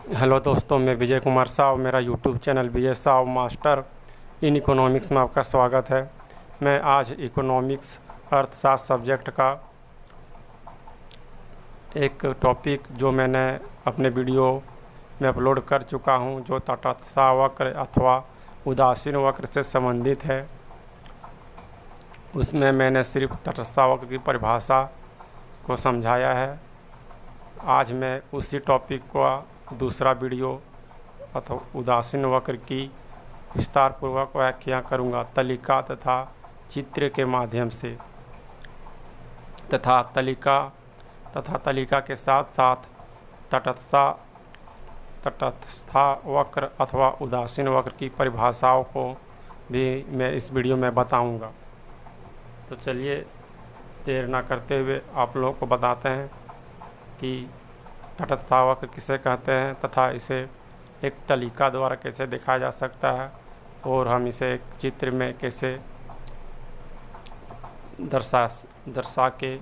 Hello दोस्तों, मैं विजय कुमार साव। मेरा YouTube channel Vijay Sao master in economics में आपका स्वागत है। मैं आज इकोनॉमिक्स अर्थशास्त्र सब्जेक्ट का एक टॉपिक जो मैंने अपने वीडियो में अपलोड कर चुका हूं, जो तटस्थ वक्र अथवा उदासीन वक्र से संबंधित है, उसमें मैंने सिर्फ तटस्थ वक्र की परिभाषा को समझाया है। आज मैं उसी टॉपिक का दूसरा वीडियो अथवा उदासीन वक्र की विस्तार पूर्वक व्याख्या करूंगा तलिका तथा चित्र के माध्यम से, तथा तलिका के साथ साथ तटस्थ वक्र अथवा उदासीन वक्र की परिभाषाओं को भी मैं इस वीडियो में बताऊंगा। तो चलिए देर ना करते हुए आप लोगों को बताते हैं कि तटस्थ वक्र किसे कहते हैं तथा इसे एक तलिका द्वारा कैसे दिखाया जा सकता है और हम इसे एक चित्र में कैसे दर्शा के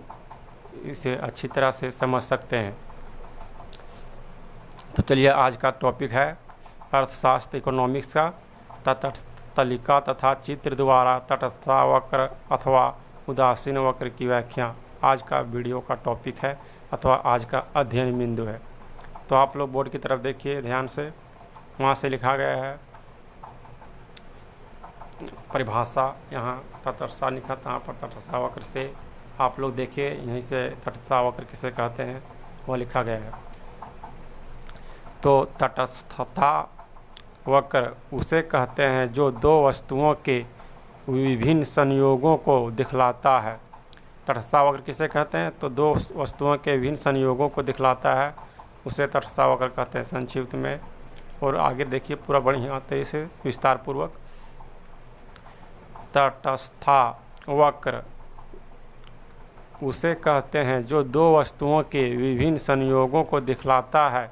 इसे अच्छी तरह से समझ सकते हैं। तो चलिए आज का टॉपिक है अर्थशास्त्र इकोनॉमिक्स का तलिका तथा चित्र द्वारा तटस्थ वक्र अथवा उदासीन वक्र की व्याख्या आज का वीडियो का टॉपिक है अथवा आज का अध्ययन बिंदु है। तो आप लोग बोर्ड की तरफ देखिए ध्यान से, वहाँ से लिखा गया है परिभाषा। यहाँ तटस्थ लिखा था, पर तटस्थ वक्र से आप लोग देखिए, यहीं से तटस्थ वक्र किसे कहते हैं वो लिखा गया है। तो तटस्थता वक्र उसे कहते हैं जो दो वस्तुओं के विभिन्न संयोगों को दिखलाता है। तटस्थ वक्र किसे कहते हैं? तो दो वस्तुओं के विभिन्न संयोगों को दिखलाता है, उसे तटस्थ वक्र कहते हैं संक्षिप्त में। और आगे देखिए पूरा बढ़िया तरीके से विस्तार पूर्वक। तटस्थ वक्र उसे कहते हैं जो दो वस्तुओं के विभिन्न संयोगों को दिखलाता है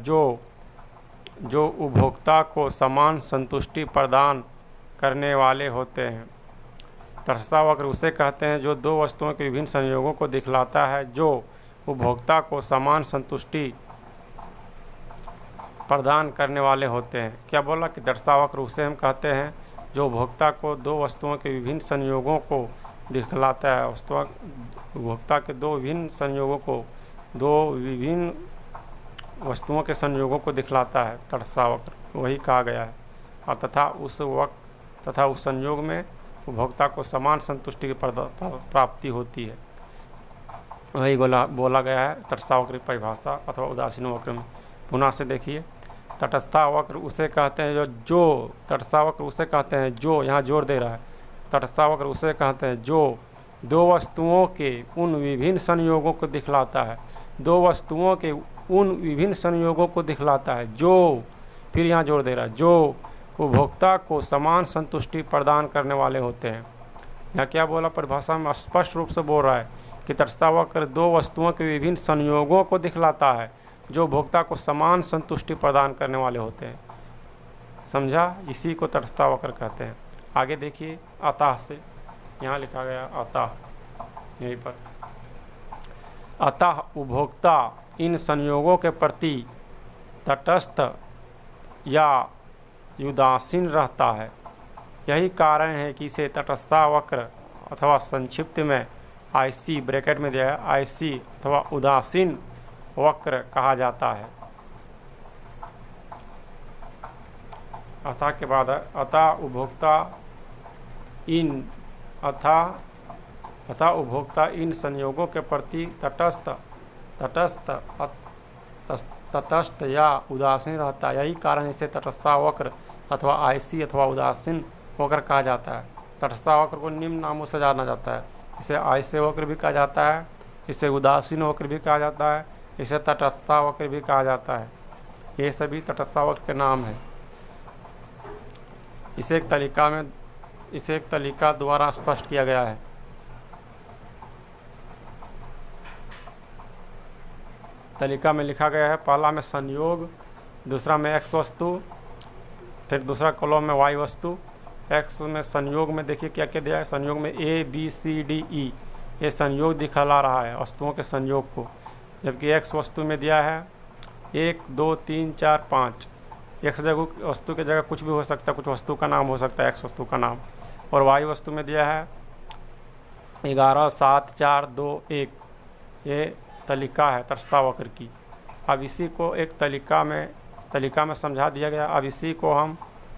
जो उपभोक्ता को समान संतुष्टि प्रदान करने वाले होते हैं। तटस्थ वक्र उसे कहते हैं जो दो वस्तुओं के विभिन्न संयोगों को दिखलाता है जो उपभोक्ता को समान संतुष्टि प्रदान करने वाले होते हैं। क्या बोला कि तटस्थ वक्र उसे हम कहते हैं जो उपभोक्ता को दो वस्तुओं के विभिन्न संयोगों को दिखलाता है। उपभोक्ता के दो विभिन्न वस्तुओं के संयोगों को दिखलाता है तटस्थ वक्र, वही कहा गया है। और तथा उस संयोग में उपभोक्ता को समान संतुष्टि की प्राप्ति होती है, वही बोला गया है तटस्थ वक्र की परिभाषा अथवा उदासीन वक्र में। पुनः से देखिए, तटस्थ वक्र उसे कहते हैं जो तटस्थ वक्र उसे कहते हैं जो, यहाँ जोर दे रहा है, तटस्थ वक्र उसे कहते हैं जो दो वस्तुओं के उन विभिन्न संयोगों को दिखलाता है। दो वस्तुओं के उन विभिन्न संयोगों को दिखलाता है जो, फिर यहाँ जोर दे रहा है, जो उपभोक्ता को समान संतुष्टि प्रदान करने वाले होते हैं। यहाँ क्या बोला? परिभाषा में स्पष्ट रूप से बोल रहा है कि तटस्थ वक्र दो वस्तुओं के विभिन्न संयोगों को दिखलाता है जो उपभोक्ता को समान संतुष्टि प्रदान करने वाले होते हैं। समझा? इसी को तटस्थ वक्र कहते हैं। आगे देखिए, अतः से यहाँ लिखा गया अतः, यहीं पर अतः उपभोक्ता इन संयोगों के प्रति तटस्थ या उदासीन रहता है। यही कारण है कि इसे तटस्थ वक्र अथवा संक्षिप्त में आईसी ब्रैकेट में दिया है, आईसी अथवा उदासीन वक्र कहा जाता है। अतः के बाद अतः उपभोक्ता इन संयोगों के प्रति तटस्थ या उदासीन रहता है। यही कारण इसे तटस्थ वक्र अथवा आईसी अथवा उदासीन वक्र कहा जाता है। तटस्थ वक्र को निम्न नामों से जाना जाता है। इसे आईसी वक्र भी कहा जाता है, इसे उदासीन वक्र भी कहा जाता है, इसे तटस्थ वक्र भी कहा जाता है। ये सभी तटस्थ वक्र के नाम हैं। इसे एक तलिका द्वारा स्पष्ट किया गया है। तलिका में लिखा गया है, पहला में संयोग, दूसरा में एक्स वस्तु, फिर दूसरा कॉलम में वाई वस्तु। एक्स में संयोग में देखिए क्या क्या दिया है। संयोग में A B C D E, ये संयोग दिखला रहा है वस्तुओं के संयोग को, जबकि एक्स वस्तु में दिया है 1 2 3 4 5 एक्स जगह वस्तु की जगह कुछ भी हो सकता है, कुछ वस्तु का नाम हो सकता है, एक्स वस्तु का नाम। और वाई वस्तु में दिया है 11 7 4 2 1, ये तालिका है तटस्थ वक्र की। अब इसी को एक तालिका में समझा दिया गया। अब इसी को हम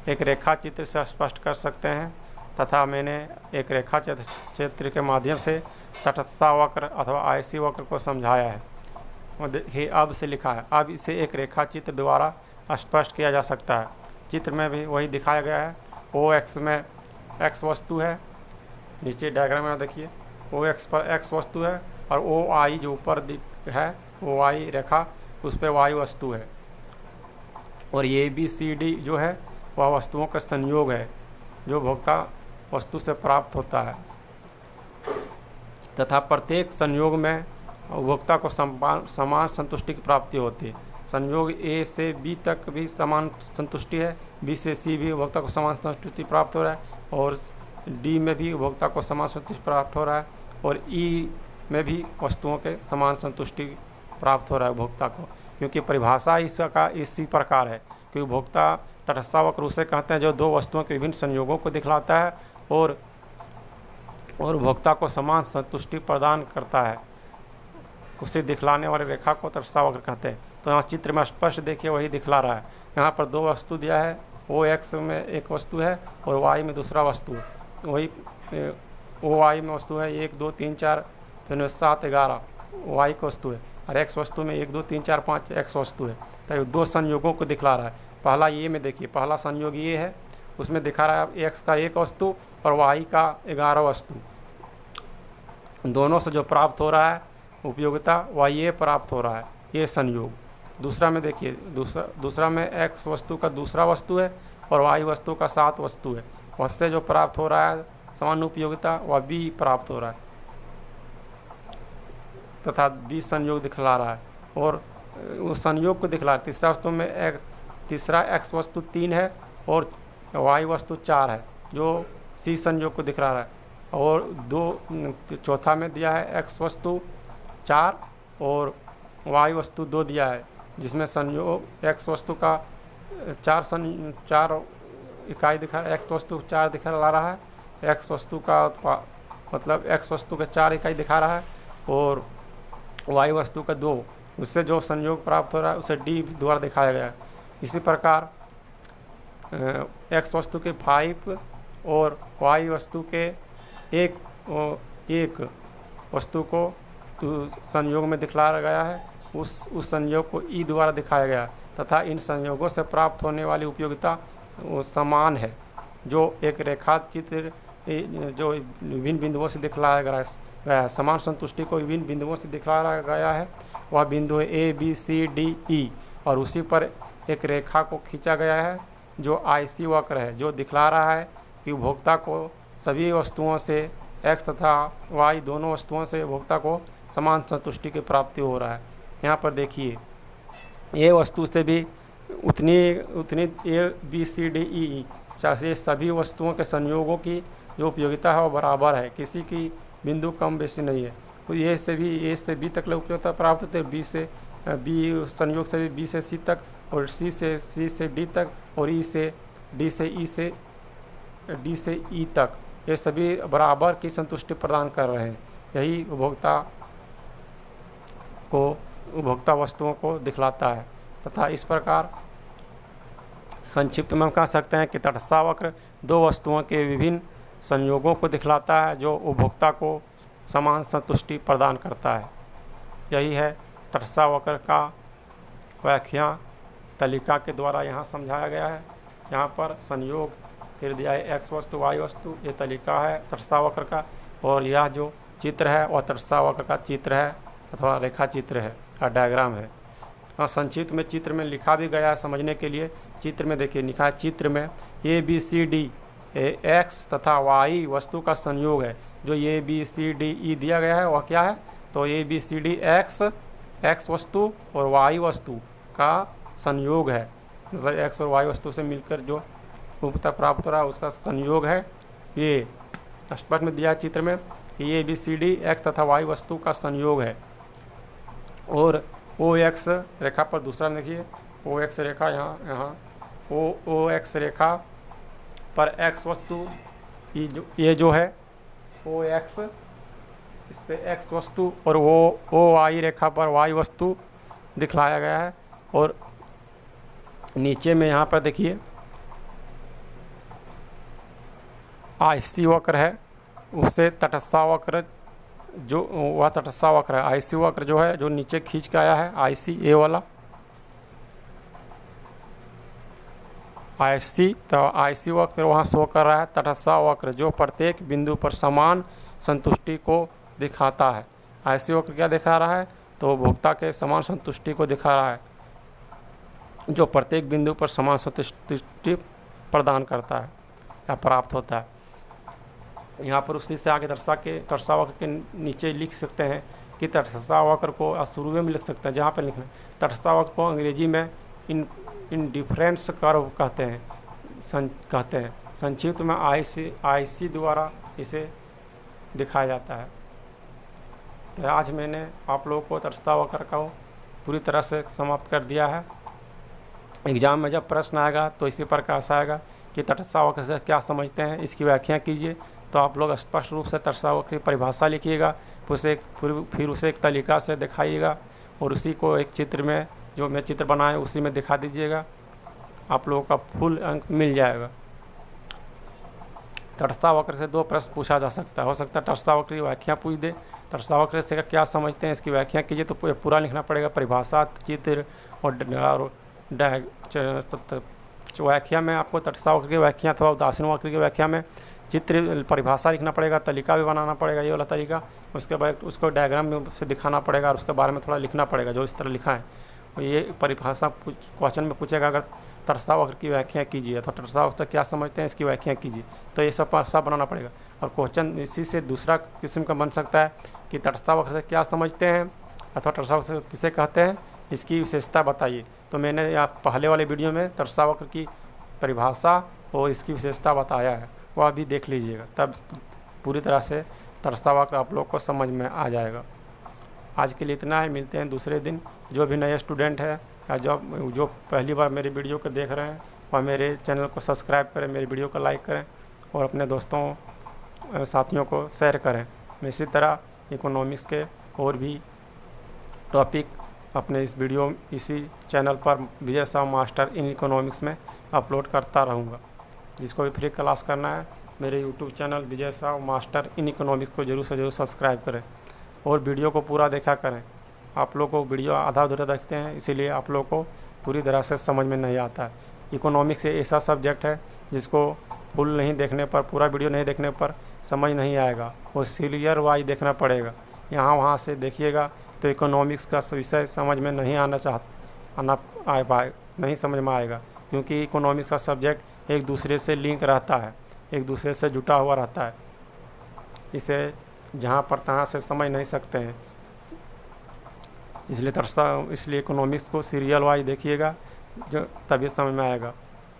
एक रेखा चित्र से स्पष्ट कर सकते हैं, तथा मैंने एक रेखा चित्र के माध्यम से तटस्थ वक्र अथवा आयसी वक्र को समझाया है। और देखिए अब से लिखा है, अब इसे एक रेखा चित्र द्वारा स्पष्ट किया जा सकता है। चित्र में भी वही दिखाया गया है। ओ एक्स में एक्स वस्तु है, नीचे डायग्राम में देखिए ओ एक्स पर एक्स वस्तु है, और ओ आई जो ऊपर है ओ आई रेखा उस पर वाई वस्तु है, और ए बी सी डी जो है वह वस्तुओं का संयोग है जो भोक्ता वस्तु से प्राप्त होता है, तथा प्रत्येक संयोग में उपभोक्ता को समान संतुष्टि की प्राप्ति होती है। संयोग ए से बी तक भी समान संतुष्टि है, बी से सी भी उपभोक्ता को समान संतुष्टि प्राप्त हो रहा है, और डी में भी उपभोक्ता को समान संतुष्टि प्राप्त हो रहा है, और ई में भी वस्तुओं के समान संतुष्टि प्राप्त हो रहा है उपभोक्ता को। क्योंकि परिभाषा इसका इसी प्रकार है कि उपभोक्ता तटस्थ वक्र उसे कहते हैं जो दो वस्तुओं के विभिन्न संयोगों को दिखलाता है और उपभोक्ता को समान संतुष्टि प्रदान करता है। उसे दिखलाने वाली रेखा को तटस्थ वक्र कहते हैं। तो यहाँ चित्र में स्पष्ट देखिए वही दिखला रहा है। यहाँ पर दो वस्तु दिया है, ओ एक्स में एक वस्तु है और वाई में दूसरा वस्तु है। वही ओ वाई में वस्तु है 1 2 3 4 फिर 7 11 वाई की वस्तु है, और एक्स वस्तु में 1 2 3 4 5 एक्स वस्तु है। तो दो संयोगों को दिखला रहा है। पहला ये में देखिए, पहला संयोग ये है, उसमें दिखा रहा है एक्स का एक वस्तु और वाई का 11 वस्तु। दोनों से जो प्राप्त हो रहा है उपयोगिता वह ये प्राप्त हो रहा है, ये संयोग। दूसरा में देखिए, दूसरा में एक्स वस्तु का दूसरा वस्तु है और वाई वस्तु का 7 वस्तु है। उससे जो प्राप्त हो रहा है समान उपयोगिता वह बी प्राप्त हो रहा है, तथा बी संयोग दिखला रहा है। और उस संयोग को दिखला, तीसरा वस्तु में तीसरा एक्स वस्तु 3 है और वाई वस्तु 4 है, जो सी संयोग को दिखला रहा है। और चौथा में दिया है एक्स वस्तु 4 और वाई वस्तु 2 दिया है, जिसमें संयोग एक्स वस्तु का 4 इकाई दिखा, एक्स वस्तु 4 दिखा रहा है, एक्स वस्तु का मतलब एक्स वस्तु का 4 इकाई दिखा रहा है, और वाई वस्तु का 2। उससे जो संयोग प्राप्त हो रहा है उसे डी द्वारा दिखाया गया है। इसी प्रकार एक्स वस्तु के 5 और वाई वस्तु के एक वस्तु को संयोग में दिखलाया गया है, उस संयोग को ई द्वारा दिखाया गया, तथा इन संयोगों से प्राप्त होने वाली उपयोगिता समान है। जो एक रेखा चित्र जो विभिन्न बिंदुओं से दिखलाया गया है, समान संतुष्टि को विभिन्न बिंदुओं से दिखलाया गया है, वह बिंदु है ए बी सी डी ई, और उसी पर एक रेखा को खींचा गया है जो आईसी वक्र है, जो दिखला रहा है कि उपभोक्ता को सभी वस्तुओं से एक्स तथा वाई दोनों वस्तुओं से उपभोक्ता को समान संतुष्टि की प्राप्ति हो रहा है। यहाँ पर देखिए ये वस्तु से भी उतनी ए बी सी डी ई, चाहे सभी वस्तुओं के संयोगों की जो उपयोगिता है वो बराबर है, किसी की बिंदु कम बेसी नहीं है। तो ए से बी तक उपयोगिता प्राप्त होती है, बी से बी संयोग से भी बी से सी तक, और सी से डी तक, और ई से डी से ई तक, ये सभी बराबर की संतुष्टि प्रदान कर रहे हैं। यही उपभोक्ता वस्तुओं को दिखलाता है। तथा इस प्रकार संक्षिप्त में हम कह सकते हैं कि तटस्थ वक्र दो वस्तुओं के विभिन्न संयोगों को दिखलाता है जो उपभोक्ता को समान संतुष्टि प्रदान करता है। यही है तटस्थ वक्र का व्याख्या तालिका के द्वारा यहाँ समझाया गया है। यहाँ पर संयोग फिर दिया है एक्स वस्तु वाई वस्तु, ये तालिका है तटस्थ वक्र का, और यह जो चित्र है वह तटस्थ वक्र का चित्र है अथवा रेखा चित्र है का डायग्राम है। और संक्षिप्त में चित्र में लिखा भी गया है समझने के लिए। चित्र में देखिए लिखा है, चित्र में A B C D X तथा वाई वस्तु का संयोग है। जो ए बी सी डी ई दिया गया है वह क्या है, तो A B C D X वस्तु और वाई वस्तु का संयोग है, मतलब एक्स और वाई वस्तु से मिलकर जो उपभोक्ता प्राप्त हो रहा है उसका संयोग है। ये स्पष्ट में दिया है चित्र में कि A B C D X तथा वाई वस्तु का संयोग है, और ओ एक्स रेखा पर दूसरा देखिए, ओ एक्स रेखा यहाँ ओ एक्स रेखा पर एक्स वस्तु, ये जो है ओ एक्स, इस पे एक्स वस्तु, और ओ वाई रेखा पर वाई वस्तु दिखलाया गया है। और नीचे में यहाँ पर देखिए आईसी वक्र है, उससे तटस्था वक्र, जो वह तटस्था वक्र है। आईसी वक्र जो है, जो नीचे खींच के आया है, आईसी ए वाला आईसी, तो आईसी वक्र वहाँ शो कर रहा है। तटस्था वक्र जो प्रत्येक बिंदु पर समान संतुष्टि को दिखाता है। आईसी वक्र क्या दिखा रहा है? तो उपभोक्ता के समान संतुष्टि को दिखा रहा है, जो प्रत्येक बिंदु पर समान संतुष्टि प्रदान करता है या प्राप्त होता है। यहाँ पर उसी से आगे तटस्था वक्र के नीचे लिख सकते हैं कि तटस्था वक्र को शुरू में लिख सकते हैं, जहाँ पर लिखना तटस्था वक्र को अंग्रेजी में इंडिफरेंस कर्व कहते हैं। संक्षिप्त में आईसी द्वारा इसे दिखाया जाता है। तो आज मैंने आप लोगों को तटस्था वक्र को पूरी तरह से समाप्त कर दिया है। एग्ज़ाम में जब प्रश्न आएगा तो इसी प्रकार से आएगा कि तटस्था वक्र से क्या समझते हैं, इसकी व्याख्या कीजिए। तो आप लोग स्पष्ट रूप से तटस्था वक्र की परिभाषा लिखिएगा, फिर उसे एक तरीका से दिखाइएगा और उसी को एक चित्र में, जो मैं चित्र बनाए उसी में दिखा दीजिएगा। आप लोगों का फुल अंक मिल जाएगा। तटस्था वक्र से 2 प्रश्न पूछा जा सकता है। हो सकता है तटस्था वक्र की व्याख्या पूछ दे, तटस्था वक्र से क्या समझते हैं इसकी व्याख्या कीजिए। तो पूरा लिखना पड़ेगा, परिभाषा, चित्र और व्याख्या में आपको तटस्था वक्र की व्याख्या अथवा उदासीन वक्र की व्याख्या में चित्र, परिभाषा लिखना पड़ेगा, तरीका भी बनाना पड़ेगा, ये वाला तरीका। उसके बाद उसको डायग्राम में से दिखाना पड़ेगा और उसके बारे में थोड़ा लिखना पड़ेगा, जो इस तरह लिखा है। ये परिभाषा क्वेश्चन में पूछेगा, अगर तटस्था वक्र की व्याख्या कीजिए तो तटस्था वक्र क्या समझते हैं इसकी व्याख्या कीजिए। तो ये सब बनाना पड़ेगा। और क्वेश्चन इसी से दूसरा किस्म का बन सकता है कि तटस्था वक्र से क्या समझते हैं अथवा तटस्था वक्र किसे कहते हैं, इसकी विशेषता बताइए। तो मैंने यहाँ पहले वाले वीडियो में तटस्था वक्र की परिभाषा और इसकी विशेषता बताया है, वह भी देख लीजिएगा, तब पूरी तरह से तटस्था वक्र आप लोग को समझ में आ जाएगा। आज के लिए इतना है, मिलते हैं दूसरे दिन। जो भी नए स्टूडेंट है या जो पहली बार मेरे वीडियो को देख रहे हैं, वह मेरे चैनल को सब्सक्राइब करें, मेरे वीडियो को लाइक करें और अपने दोस्तों साथियों को शेयर करें। मैं इसी तरह इकोनॉमिक्स के और भी टॉपिक अपने इसी चैनल पर विजय साहू मास्टर इन इकोनॉमिक्स में अपलोड करता रहूँगा। जिसको भी फ्री क्लास करना है, मेरे YouTube channel Vijay Sahu master in economics को जरूर से जरूर सब्सक्राइब करें और वीडियो को पूरा देखा करें। आप लोग को वीडियो आधा अधूरा देखते हैं, इसीलिए आप लोग को पूरी तरह से समझ में नहीं आता है। इकोनॉमिक्स ऐसा सब्जेक्ट है जिसको फुल नहीं देखने पर, पूरा वीडियो नहीं देखने पर समझ नहीं आएगा, वो सीरियल वाइज देखना पड़ेगा। यहाँ वहाँ से देखिएगा तो इकोनॉमिक्स का विषय समझ में नहीं नहीं समझ में आएगा, क्योंकि इकोनॉमिक्स का सब्जेक्ट एक दूसरे से लिंक रहता है, एक दूसरे से जुटा हुआ रहता है। इसे जहाँ पर तहाँ से समझ नहीं सकते हैं, इसलिए इकोनॉमिक्स को सीरियल वाइज देखिएगा, जो तभी समझ में आएगा।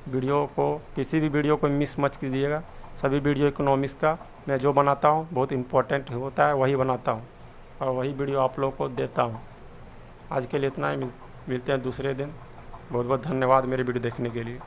किसी भी वीडियो को मिस मत कीजिएगा। सभी वीडियो इकोनॉमिक्स का मैं जो बनाता हूँ बहुत इम्पोर्टेंट होता है, वही बनाता हूँ और वही वीडियो आप लोगों को देता हूँ। आज के लिए इतना ही, मिलते हैं दूसरे दिन। बहुत बहुत धन्यवाद मेरी वीडियो देखने के लिए।